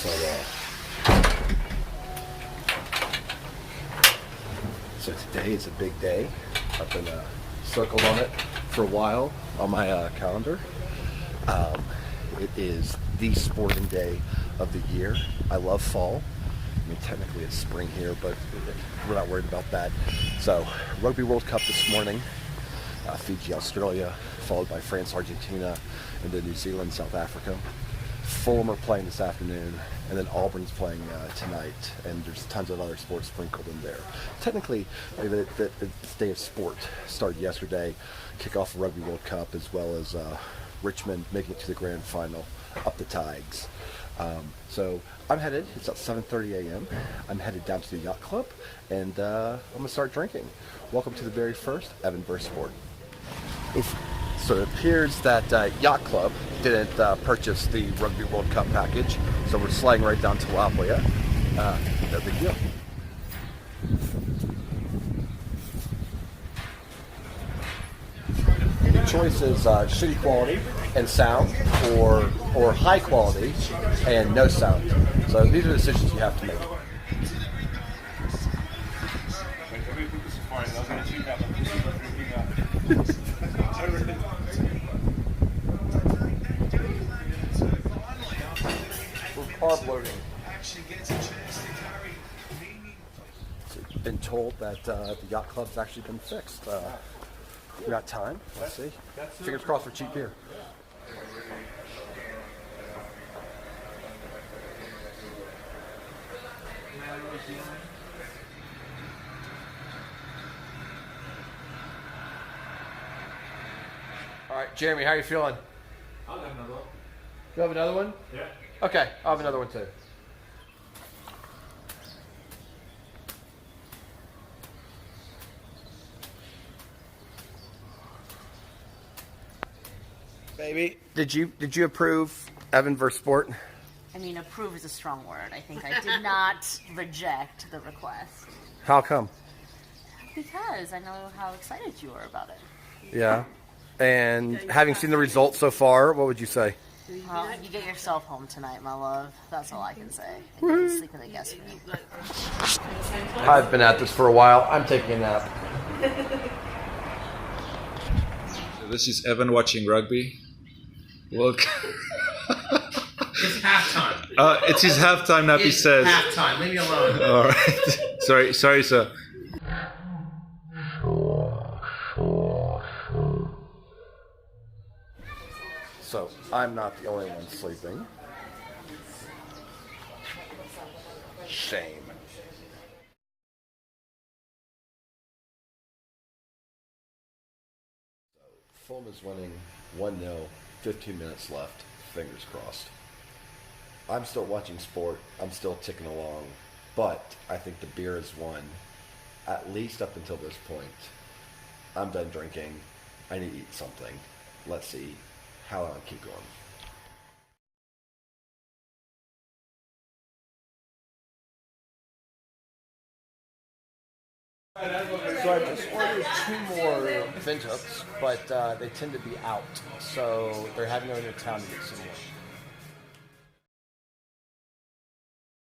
So today is a big day. I've been circled on it for a while on my calendar. It is the sporting day of the year. I love fall. I mean, technically it's spring here, but we're not worried about that. So, Rugby World Cup this morning. Fiji, Australia, followed by France, Argentina, and then New Zealand, South Africa. Fulham are playing this afternoon, and then Auburn's playing tonight, and there's tons of other sports sprinkled in there. Technically, the day of sport started yesterday, kickoff of Rugby World Cup, as well as Richmond making it to the grand final, up the Tigers. So I'm headed, it's at 7:30 a.m. I'm headed down to the Yacht Club, and I'm going to start drinking. Welcome to the very first Evan vs. Sport. So it appears that Yacht Club didn't purchase the Rugby World Cup package, so we're sliding right down to Tilapia. No big deal. The choice is shitty quality and sound, or high quality and no sound. So these are the decisions you have to make. We're carb loading. Been told that the yacht club's actually been fixed. We got time. Let's see. Fingers crossed for cheap beer. All right, Jeremy, how are you feeling? I'll have another one. You have another one? Yeah. Okay, I'll have another one too. Baby, did you approve Evan vs. Sport? I mean, approve is a strong word. I think I did not reject the request. How come? Because I know how excited you are about it. Yeah. And having seen the results so far, what would you say? Well, you get yourself home tonight, my love. That's all I can say. And you can sleep in the guest room. I've been at this for a while. I'm taking a nap. So this is Evan watching Rugby World Cup. It's halftime. It's his halftime nap, he It's says. halftime. Leave me alone. All right. Sorry, sir. So I'm not the only one sleeping. Shame. Fulham is winning 1-0, 15 minutes left, fingers crossed. I'm still watching sport, I'm still ticking along, but I think the beer has won, at least up until this point. I'm done drinking, I need to eat something. Let's see how long I keep going. So I just ordered 2 more Windhoeks, but they tend to be out, so they're having to go into town to get some more.